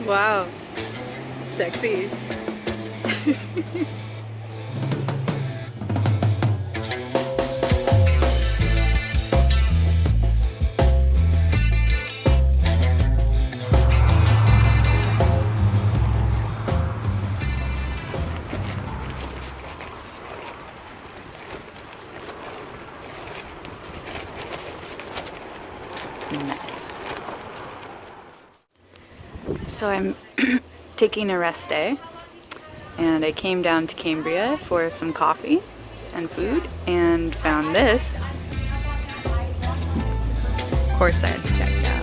Wow. Sexy. Nice. So I'm taking a rest day, and I came down to Cambria for some coffee and food and found this. Of course I had to check it out.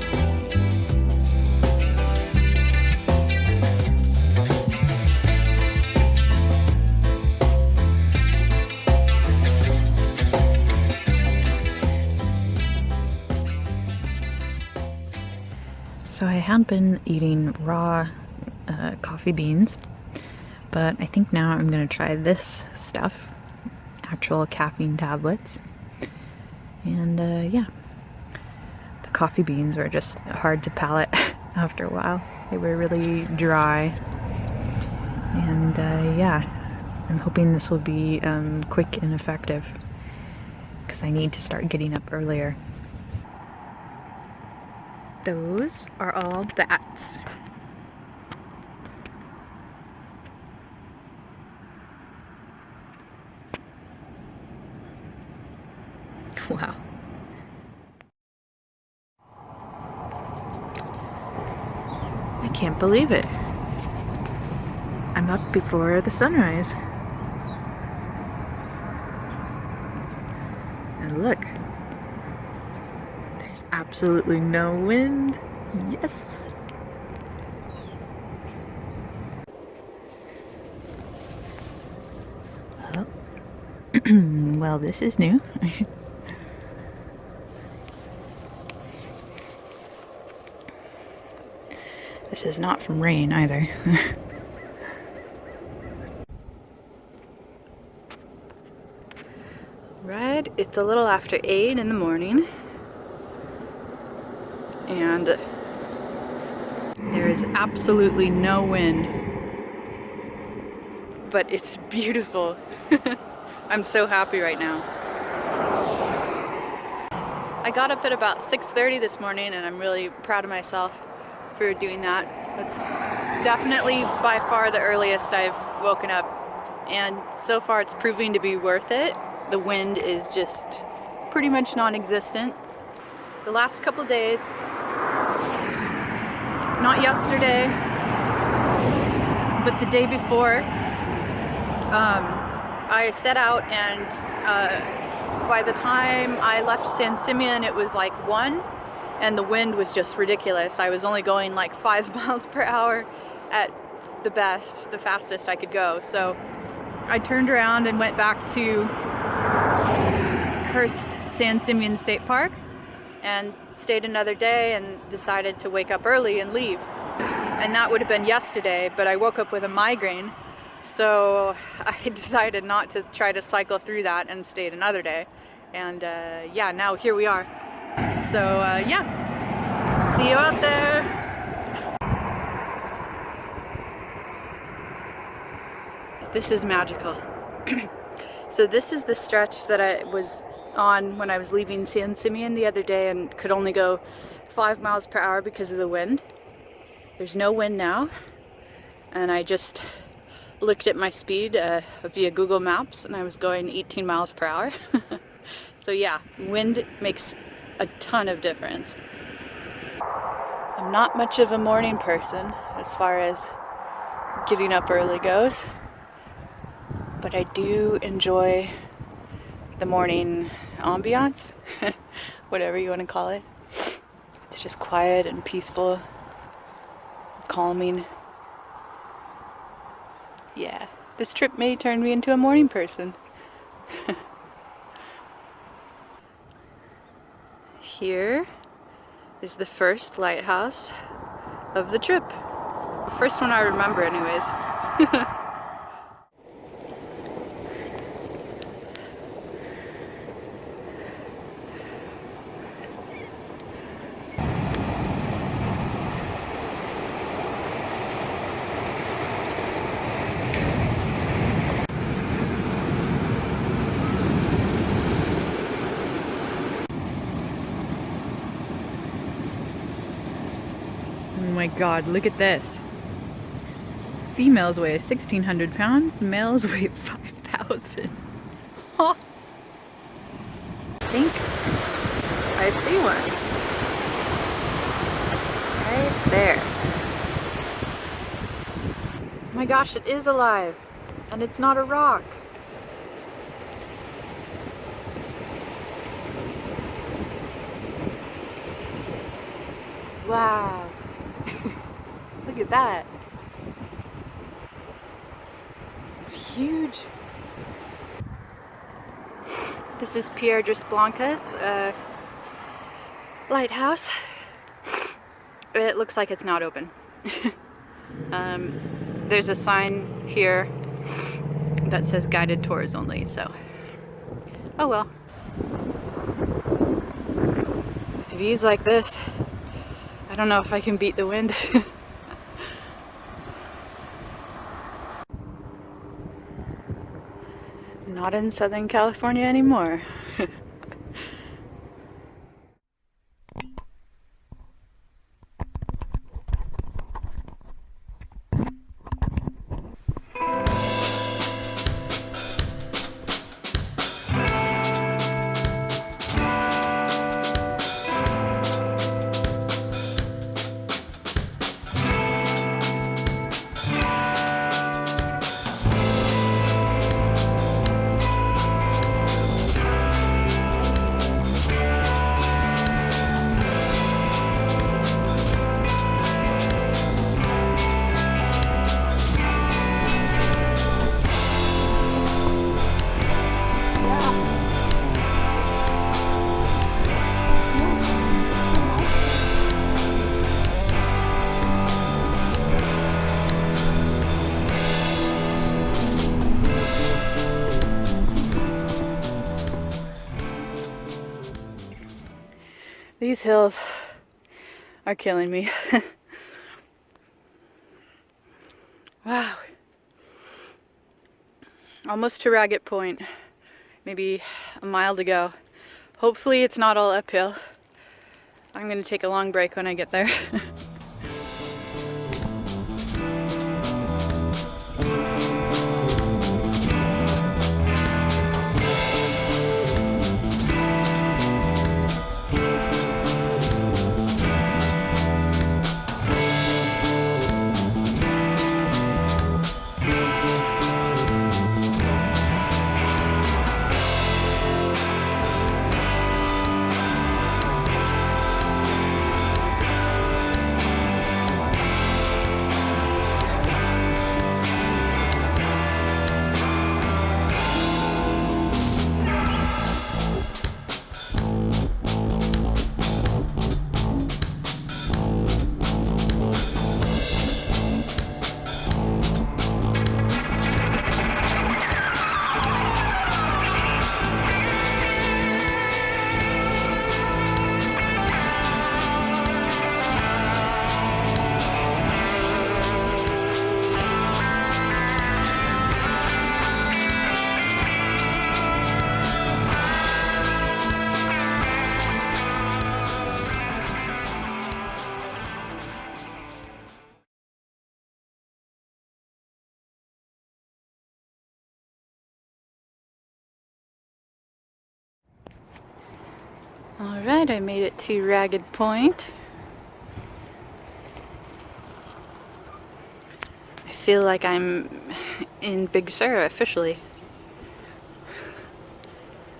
So I had been eating raw coffee beans, but I think now I'm gonna try this stuff, actual caffeine tablets. And yeah, the coffee beans were just hard to palate after a while. They were really dry. And yeah, I'm hoping this will be quick and effective because I need to start getting up earlier. Those are all bats. Wow. I can't believe it. I'm up before the sunrise. And look, there's absolutely no wind. Yes. Oh. Well, this is new. This is not from rain either. Right, it's a little after 8 in the morning, and there is absolutely no wind, but it's beautiful. I'm so happy right now. I got up at about 6:30 this morning, and I'm really proud of myself for doing that. That's definitely by far the earliest I've woken up, and so far it's proving to be worth it. The wind is just pretty much non-existent. The last couple days, not yesterday, but the day before, I set out, and by the time I left San Simeon it was like 1, and the wind was just ridiculous. I was only going like 5 miles per hour at the best, the fastest I could go. So I turned around and went back to Hearst San Simeon State Park and stayed another day and decided to wake up early and leave. And that would have been yesterday, but I woke up with a migraine, so I decided not to try to cycle through that and stayed another day. And yeah, now here we are. So yeah, see you out there. This is magical. So this is the stretch that I was on when I was leaving San Simeon the other day and could only go 5 miles per hour because of the wind. There's no wind now, and I just looked at my speed via Google Maps, and I was going 18 miles per hour. So yeah, wind makes a ton of difference. I'm not much of a morning person as far as getting up early goes, but I do enjoy the morning ambiance, whatever you want to call it. It's just quiet and peaceful, calming. Yeah, this trip may turn me into a morning person. Here is the first lighthouse of the trip. The first one I remember anyways. my god, look at this. Females weigh 1,600 pounds, males weigh 5,000. Oh. I think I see one. Right there. Oh my gosh, it is alive. And it's not a rock. Wow. Look at that. It's huge. This is Piedras Blancas lighthouse. It looks like it's not open. There's a sign here that says guided tours only, so oh well. With views like this, I don't know if I can beat the wind. Not in Southern California anymore. These hills are killing me. Wow. Almost to Ragged Point. Maybe a mile to go. Hopefully it's not all uphill. I'm gonna take a long break when I get there. Alright, I made it to Ragged Point. I feel like I'm in Big Sur officially.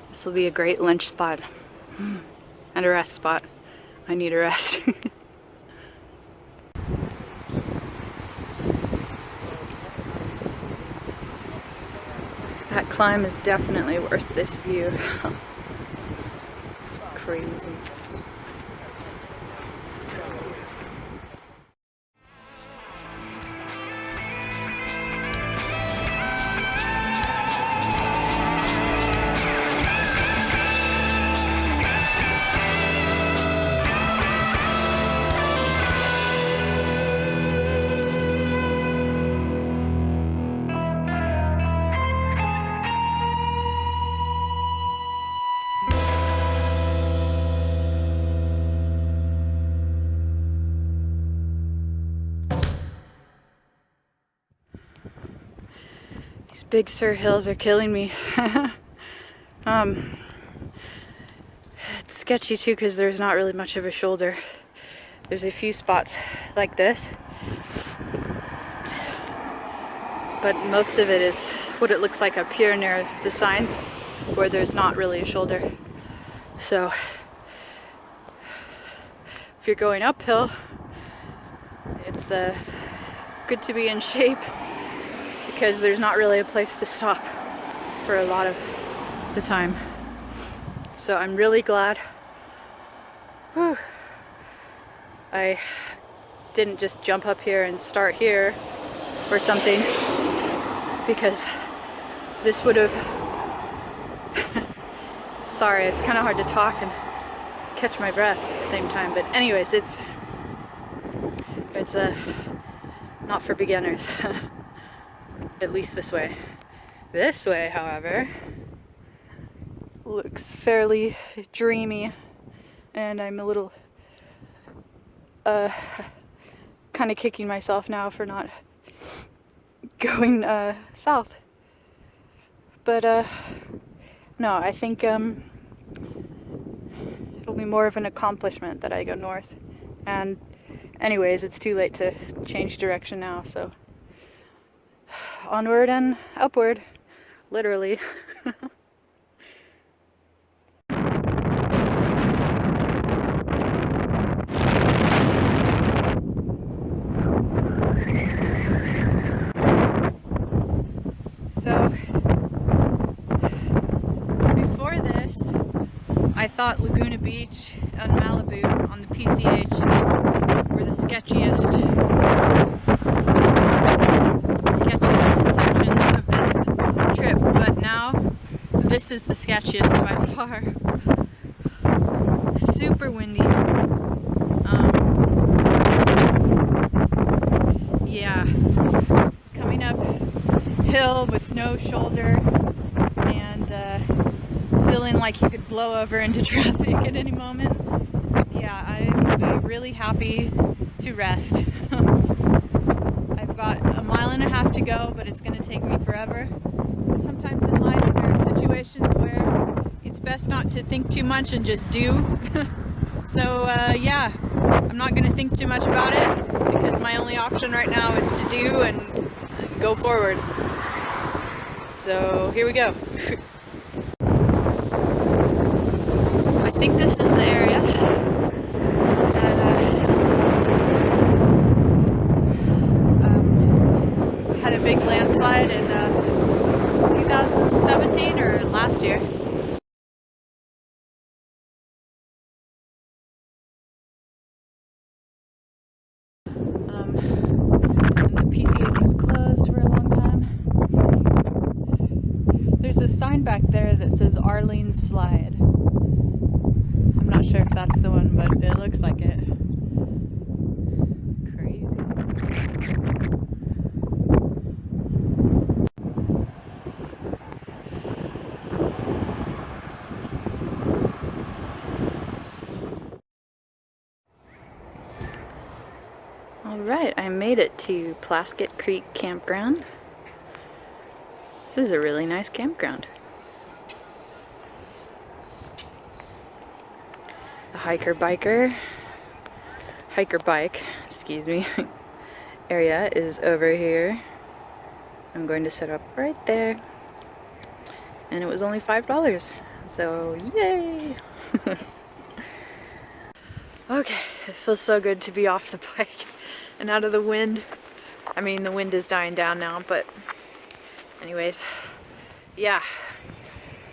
This will be a great lunch spot. And a rest spot. I need a rest. That climb is definitely worth this view. Crazy. Big Sur hills are killing me. It's sketchy too because there's not really much of a shoulder. There's a few spots like this, but most of it is what it looks like up here near the signs where there's not really a shoulder. So if you're going uphill, it's good to be in shape because there's not really a place to stop for a lot of the time. So I'm really glad I didn't just jump up here and start here or something, because this would have sorry, it's kind of hard to talk and catch my breath at the same time, but anyways, it's not for beginners. At least this way. This way, however, looks fairly dreamy, and I'm a little kind of kicking myself now for not going south. But no, I think it'll be more of an accomplishment that I go north. And anyways, it's too late to change direction now, so onward and upward, literally. So before this, I thought Laguna Beach and Malibu on the PCH were the sketchiest sections of this trip, but now this is the sketchiest by far. Super windy. Yeah, coming up hill with no shoulder and feeling like you could blow over into traffic at any moment. Yeah, I would be really happy to rest. I've got a mile and a half to go, but it's going to take me forever. Sometimes in life there are situations where it's best not to think too much and just do. So yeah, I'm not going to think too much about it because my only option right now is to do and go forward. So here we go. I think this is the area that had a big landslide in 2017 or last year. And the PCH was closed for a long time. There's a sign back there that says Arlene Slide. I'm not sure if that's the one, but it looks like it. Crazy. Alright, I made it to Plaskett Creek Campground. This is a really nice campground. The hiker bike, excuse me, area is over here. I'm going to set up right there. And it was only $5, so yay! Okay, it feels so good to be off the bike and out of the wind. I mean, the wind is dying down now, but anyways, yeah,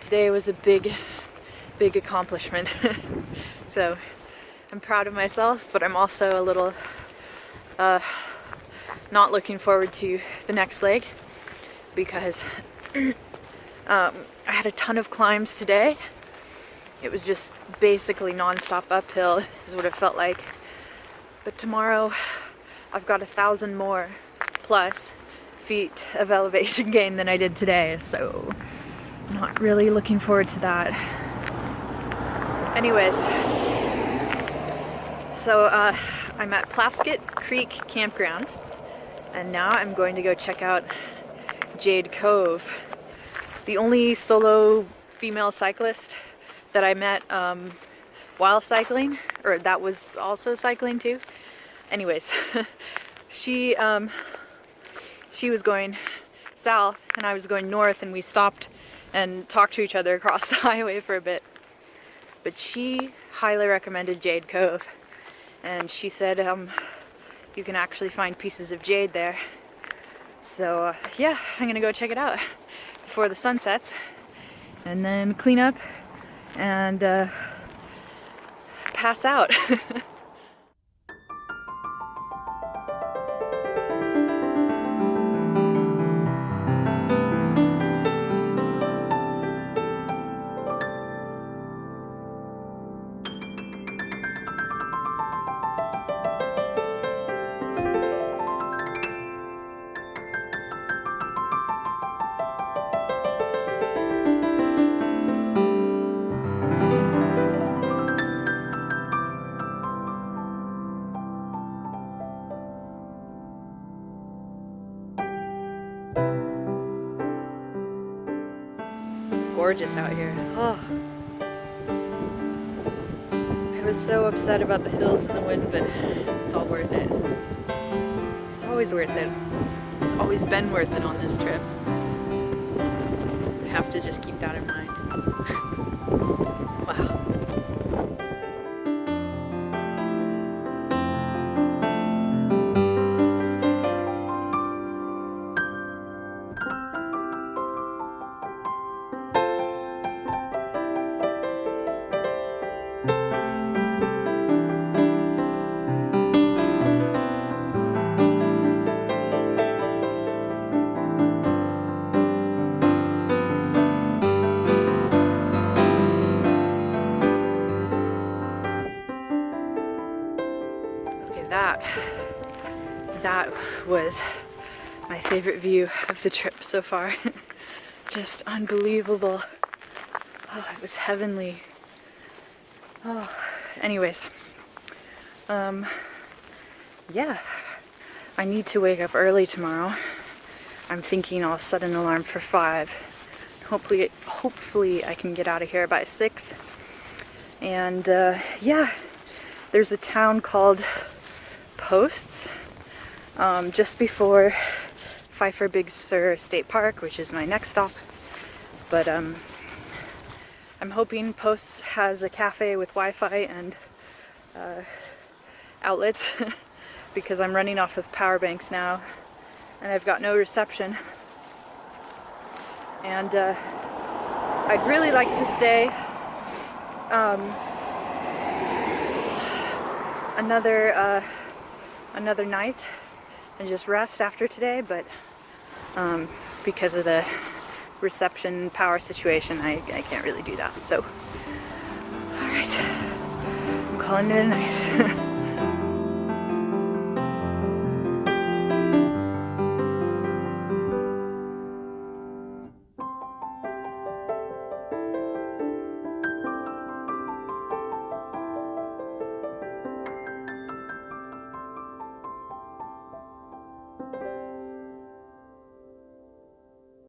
today was a big accomplishment. So I'm proud of myself, but I'm also a little not looking forward to the next leg because I had a ton of climbs today. It was just basically non-stop uphill is what it felt like. But tomorrow I've got 1,000 more plus feet of elevation gain than I did today, so I'm not really looking forward to that. Anyways, so I'm at Plaskett Creek Campground, and now I'm going to go check out Jade Cove. The only solo female cyclist that I met while cycling, or that was also cycling too. Anyways, she was going south and I was going north, and we stopped and talked to each other across the highway for a bit. But she highly recommended Jade Cove, and she said you can actually find pieces of jade there. So yeah, I'm gonna go check it out before the sun sets, and then clean up and pass out. It's gorgeous out here. Oh. I was so upset about the hills and the wind, but it's all worth it. It's always worth it. It's always been worth it on this trip. I have to just keep that in mind. Wow. That was my favorite view of the trip so far. Just unbelievable. Oh, it was heavenly. Oh, anyways, yeah, I need to wake up early tomorrow. I'm thinking I'll set an alarm for 5. Hopefully I can get out of here by 6. And yeah, there's a town called Posts, just before Pfeiffer Big Sur State Park, which is my next stop. But I'm hoping Posts has a cafe with Wi-Fi and outlets because I'm running off of power banks now and I've got no reception. And I'd really like to stay another night and just rest after today, but because of the reception power situation, I can't really do that. So, alright, I'm calling it a night.